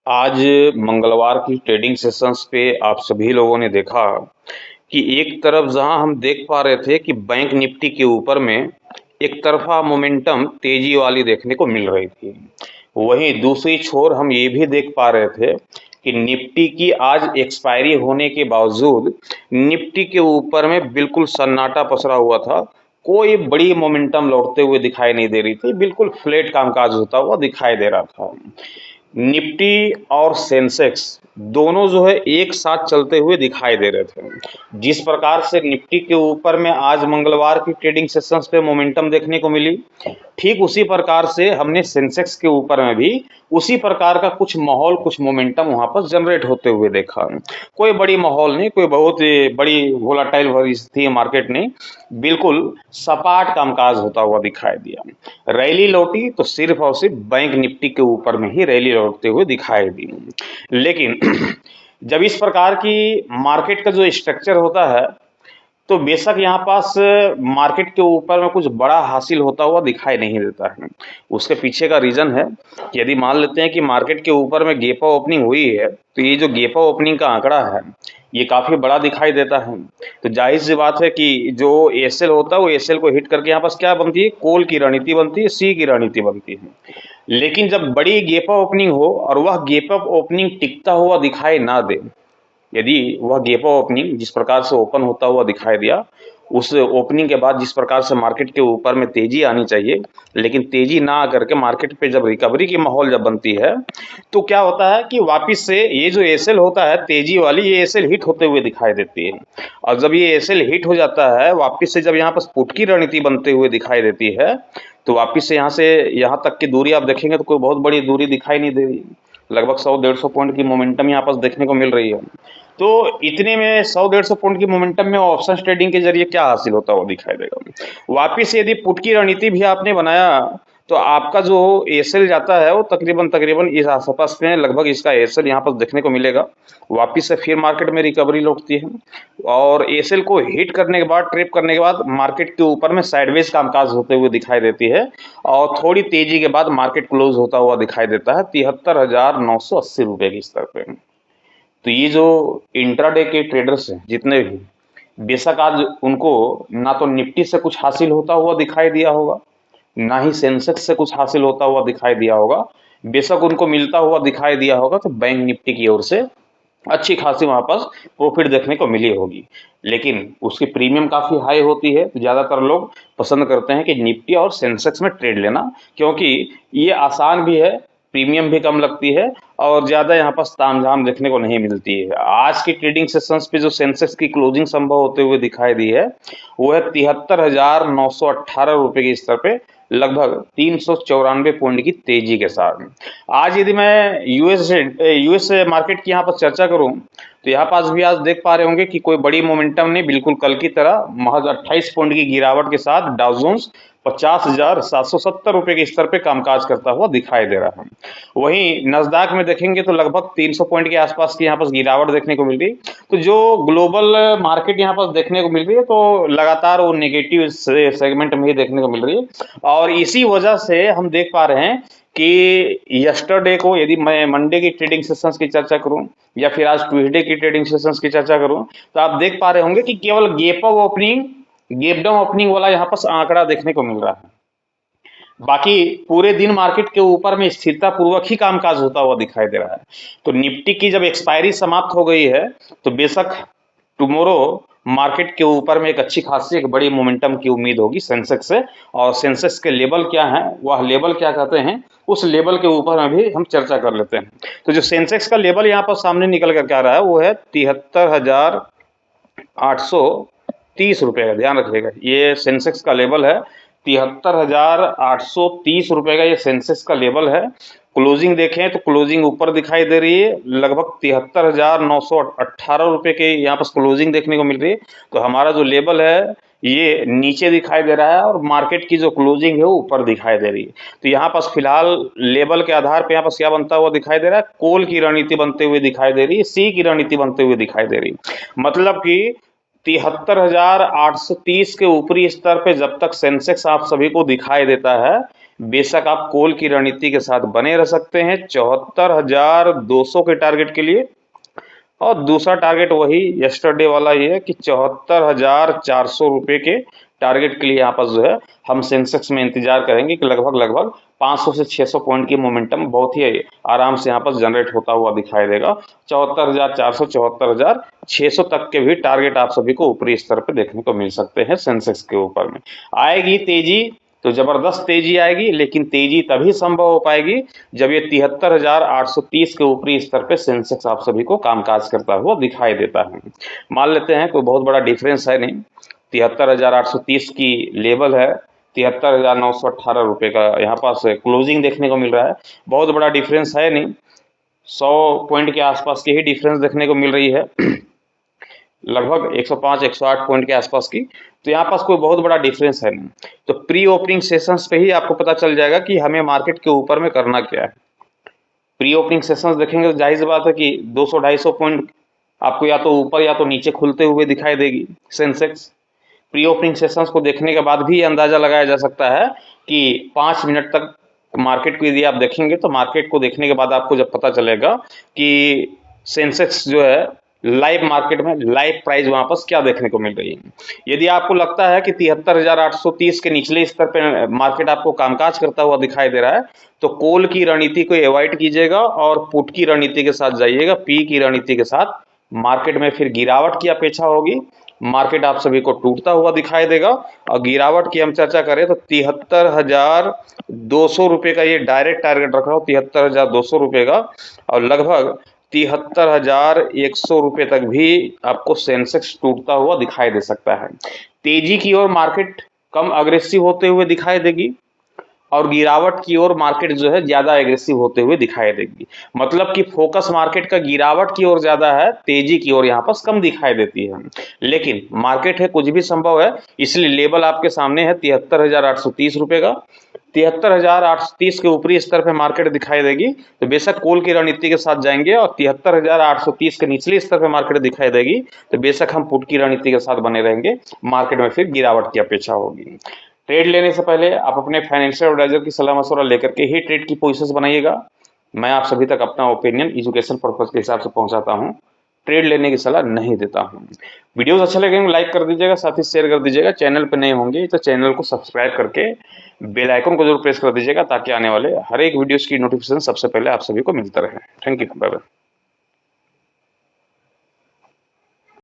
आज मंगलवार की ट्रेडिंग सेशंस पे आप सभी लोगों ने देखा कि एक तरफ जहां हम देख पा रहे थे कि बैंक निफ्टी के ऊपर में एक तरफा मोमेंटम तेजी वाली देखने को मिल रही थी। वहीं दूसरी छोर हम ये भी देख पा रहे थे कि निफ्टी की आज एक्सपायरी होने के बावजूद निफ्टी के ऊपर में बिल्कुल सन्नाटा पसरा हुआ था। कोई बड़ी मोमेंटम लौटते हुए दिखाई नहीं दे रही थी, बिल्कुल फ्लैट कामकाज होता हुआ दिखाई दे रहा था। निफ्टी और सेंसेक्स दोनों जो है एक साथ चलते हुए दिखाई दे रहे थे। जिस प्रकार से निफ्टी के ऊपर में आज मंगलवार की ट्रेडिंग सेशंस पे मोमेंटम देखने को मिली, ठीक उसी प्रकार से हमने सेंसेक्स के ऊपर में भी उसी प्रकार का कुछ माहौल, कुछ मोमेंटम वहां पर जनरेट होते हुए देखा। कोई बड़ी माहौल नहीं, कोई बहुत बड़ी वोलाटाइल स्थिति मार्केट ने बिल्कुल सपाट कामकाज होता हुआ दिखाई दिया। रैली लौटी तो सिर्फ और सिर्फ बैंक निफ्टी के ऊपर में ही रैली लौटते हुए दिखाई दी। लेकिन जब इस प्रकार की मार्केट का जो स्ट्रक्चर होता है तो बेशक यहाँ पास मार्केट के ऊपर में कुछ बड़ा हासिल होता हुआ दिखाई नहीं देता है। उसके पीछे का रीजन है कि यदि मान लेते हैं कि मार्केट के ऊपर में गेपा ओपनिंग हुई है तो ये जो गेपा ओपनिंग का आंकड़ा है ये काफी बड़ा दिखाई देता है। तो जाहिर सी बात है कि जो एसएल होता है वो एसएल को हिट करके यहाँ पास क्या बनती है, कॉल की रणनीति बनती है, सी की रणनीति बनती है। लेकिन जब बड़ी गेपा ओपनिंग हो और वह गेपअप ओपनिंग टिकता हुआ दिखाई ना दे, यदि वह गेपा ओपनिंग जिस प्रकार से ओपन होता हुआ दिखाई दिया, उस ओपनिंग के बाद जिस प्रकार से मार्केट के ऊपर में तेजी आनी चाहिए, लेकिन तेजी ना आकर के मार्केट पे जब रिकवरी की माहौल जब बनती है तो क्या होता है कि वापस से ये जो एसएल होता है तेजी वाली, ये एसएल हिट होते हुए दिखाई देती है। और जब ये एसएल हिट हो जाता है, वापस से जब यहाँ पर पुट की रणनीति बनते हुए दिखाई देती है तो वापस से यहाँ तक की दूरी आप देखेंगे तो कोई बहुत बड़ी दूरी दिखाई नहीं दे रही। लगभग 100-150 पॉइंट की मोमेंटम यहाँ पास देखने को मिल रही है। तो इतने में 100-150 पॉइंट की मोमेंटम में ऑप्शन ट्रेडिंग के जरिए क्या हासिल होता हुआ दिखाई देगा। वापिस यदि पुट की रणनीति भी आपने बनाया तो आपका जो एसएल जाता है वो तकरीबन तकरीबन इस आसपास में लगभग इसका एसएल यहाँ पर देखने को मिलेगा। वापिस से फिर मार्केट में रिकवरी लौटती है और एसएल को हिट करने के बाद, ट्रैप करने के बाद मार्केट के ऊपर में साइडवेज कामकाज होते हुए दिखाई देती है और थोड़ी तेजी के बाद मार्केट क्लोज होता हुआ दिखाई देता है 73,980 रुपए के स्तर पे। तो ये जो इंट्राडे के ट्रेडर्स हैं जितने भी, बेशक आज उनको ना तो निफ्टी से कुछ हासिल होता हुआ दिखाई दिया होगा, ना ही सेंसेक्स से कुछ हासिल होता हुआ दिखाई दिया होगा। बेशक उनको मिलता हुआ दिखाई दिया होगा तो बैंक निफ्टी की ओर से अच्छी खासी वहां पर प्रॉफिट देखने को मिली होगी, लेकिन उसकी प्रीमियम काफी हाई होती है। तो ज्यादातर लोग पसंद करते हैं कि निफ्टी और सेंसेक्स में ट्रेड लेना, क्योंकि ये आसान भी है, प्रीमियम भी कम लगती है और ज्यादा यहाँ पर तामझाम देखने को नहीं मिलती है। आज की ट्रेडिंग सेशंस पे जो सेंसेक्स की क्लोजिंग संभव होते हुए दिखाई दी है वो है 73,918 रुपए के स्तर पे, लगभग 394 पॉइंट की तेजी के साथ। आज यदि मैं यूएस मार्केट की यहाँ पर चर्चा करूं तो यहाँ पास भी आज देख पा रहे होंगे कि कोई बड़ी मोमेंटम नहीं, बिल्कुल कल की तरह महज 28 पॉइंट की गिरावट के साथ डाउ जोन्स 50,770 रुपए के स्तर पे कामकाज करता हुआ दिखाई दे रहा है। वहीं नस्दाक में देखेंगे तो लगभग 300 पॉइंट के आसपास की यहाँ पर गिरावट देखने को मिल रही। तो जो ग्लोबल मार्केट यहाँ पर देखने को मिल रही है तो लगातार वो नेगेटिव सेगमेंट में ही देखने को मिल रही है और इसी वजह से हम देख पा रहे हैं कि यस्टरडे को, यदि मैं मंडे की ट्रेडिंग सेशंस की चर्चा करूं या फिर आज ट्यूसडे की ट्रेडिंग सेशंस की चर्चा करूं तो आप देख पा रहे होंगे कि केवल gap up opening, gap down opening वाला यहाँ पर आंकड़ा देखने को मिल रहा है। बाकी पूरे दिन मार्केट के ऊपर में स्थिरता पूर्वक ही कामकाज होता हुआ दिखाई दे रहा है। तो निफ्टी की जब एक्सपायरी समाप्त हो गई है तो बेशक टुमारो मार्केट के ऊपर में एक अच्छी खासी एक बड़ी मोमेंटम की उम्मीद होगी सेंसेक्स से। और सेंसेक्स के लेवल क्या है, वह लेवल क्या कहते हैं, उस लेवल के ऊपर में भी हम चर्चा कर लेते हैं। तो जो सेंसेक्स का लेवल यहाँ पर सामने निकल कर क्या रहा है वो है 73,830 रुपए का, ध्यान रखिएगा ये सेंसेक्स का लेवल है। 73,830 रुपए का ये सेंसेक्स का लेवल है। क्लोजिंग देखें तो क्लोजिंग ऊपर दिखाई दे रही है, लगभग 73,918 रुपए के यहाँ पर क्लोजिंग देखने को मिल रही है। तो हमारा जो लेवल है ये नीचे दिखाई दे रहा है और मार्केट की जो क्लोजिंग है वो ऊपर दिखाई दे रही है। तो यहाँ पर फिलहाल लेवल के आधार पर यहाँ पर क्या बनता हुआ दिखाई दे रहा है, कॉल की रणनीति बनते हुए दिखाई दे रही है, सी की रणनीति बनते हुए दिखाई दे रही है। मतलब कि 73,830 के ऊपरी स्तर पे जब तक सेंसेक्स आप सभी को दिखाई देता है, बेशक आप कॉल की रणनीति के साथ बने रह सकते हैं 74,200 के टारगेट के लिए, और दूसरा टारगेट वही यस्टरडे वाला ही है कि 74,400 रुपये के टारगेट के लिए यहाँ पर जो है हम सेंसेक्स में इंतजार करेंगे कि लगभग 500 से 600 पॉइंट की मोमेंटम बहुत ही आराम से यहाँ पर जनरेट होता हुआ दिखाई देगा। 74,400 74,600 तक के भी टारगेट आप सभी को ऊपरी स्तर पर देखने को मिल सकते हैं सेंसेक्स के ऊपर में। आएगी तेजी तो जबरदस्त तेजी आएगी, लेकिन तेजी तभी संभव हो पाएगी जब ये 73,830 के ऊपरी स्तर पे सेंसेक्स आप सभी को कामकाज करता हुआ दिखाई देता है। मान लेते हैं कोई बहुत बड़ा डिफरेंस है नहीं, 73,830 की लेवल है, 73,918 रुपये का यहाँ पास क्लोजिंग देखने को मिल रहा है। बहुत बड़ा डिफरेंस है नहीं, 100 पॉइंट के आसपास की ही डिफरेंस देखने को मिल रही है, लगभग 105-108 पॉइंट के आसपास की। तो यहाँ पास कोई बहुत बड़ा डिफरेंस है नहीं। तो प्री ओपनिंग सेशंस पे ही आपको पता चल जाएगा कि हमें मार्केट के ऊपर में करना क्या है। प्री ओपनिंग सेशंस देखेंगे तो जाहिर सी बात है कि 200-250 पॉइंट आपको या तो ऊपर या तो नीचे खुलते हुए दिखाई देगी सेंसेक्स। प्री ओपनिंग सेशंस को देखने के बाद भी अंदाजा लगाया जा सकता है कि 5 मिनट तक मार्केट को यदि आप देखेंगे तो मार्केट को देखने के बाद आपको जब पता चलेगा कि सेंसेक्स जो है लाइव मार्केट में लाइव प्राइस वहां पर क्या देखने को मिल रही है। यदि आपको लगता है कि 73,830 के निचले स्तर पर मार्केट आपको कामकाज करता हुआ दिखाई दे रहा है तो कॉल की रणनीति को अवॉइड कीजिएगा और पुट की रणनीति के साथ जाइएगा। पी की रणनीति के साथ मार्केट में फिर गिरावट की अपेक्षा होगी, मार्केट आप सभी को टूटता हुआ दिखाई देगा। और गिरावट की हम चर्चा करें तो 73,200 रुपये का ये डायरेक्ट टारगेट रख रहा हूँ, 73,200 रुपये का, और लगभग 73,100 रुपये तक भी आपको सेंसेक्स टूटता हुआ दिखाई दे सकता है। तेजी की ओर मार्केट कम अग्रेसिव होते हुए दिखाई देगी और गिरावट की ओर मार्केट जो है ज्यादा एग्रेसिव होते हुए दिखाई देगी। मतलब कि फोकस मार्केट का गिरावट की ओर ज्यादा है, तेजी की ओर यहाँ पर कम दिखाई देती है। लेकिन मार्केट है, कुछ भी संभव है, इसलिए लेवल आपके सामने है 73,830 रुपये का। 73,830 के ऊपरी स्तर पे मार्केट दिखाई देगी तो बेशक कॉल की रणनीति के साथ जाएंगे, और 73,830 के निचले स्तर पे मार्केट दिखाई देगी तो बेशक हम पुट की रणनीति के साथ बने रहेंगे, मार्केट में फिर गिरावट की अपेक्षा होगी। ट्रेड लेने से पहले आप अपने फाइनेंशियल एडवाइजर की सलाह मशवरा लेकर के ही ट्रेड की पोजीशंस बनाइएगा। मैं आप सभी तक अपना ओपिनियन एजुकेशन पर्पज के हिसाब से पहुंचाता हूं, ट्रेड लेने की सलाह नहीं देता हूं। वीडियोस अच्छे लगेंगे लाइक कर दीजिएगा, साथ ही शेयर कर दीजिएगा। चैनल पर नए होंगे तो चैनल को सब्सक्राइब करके बेल आइकन को जरूर प्रेस कर दीजिएगा ताकि आने वाले हर एक वीडियोस की नोटिफिकेशन सबसे पहले आप सभी को मिलता रहे। Thank you, bye bye.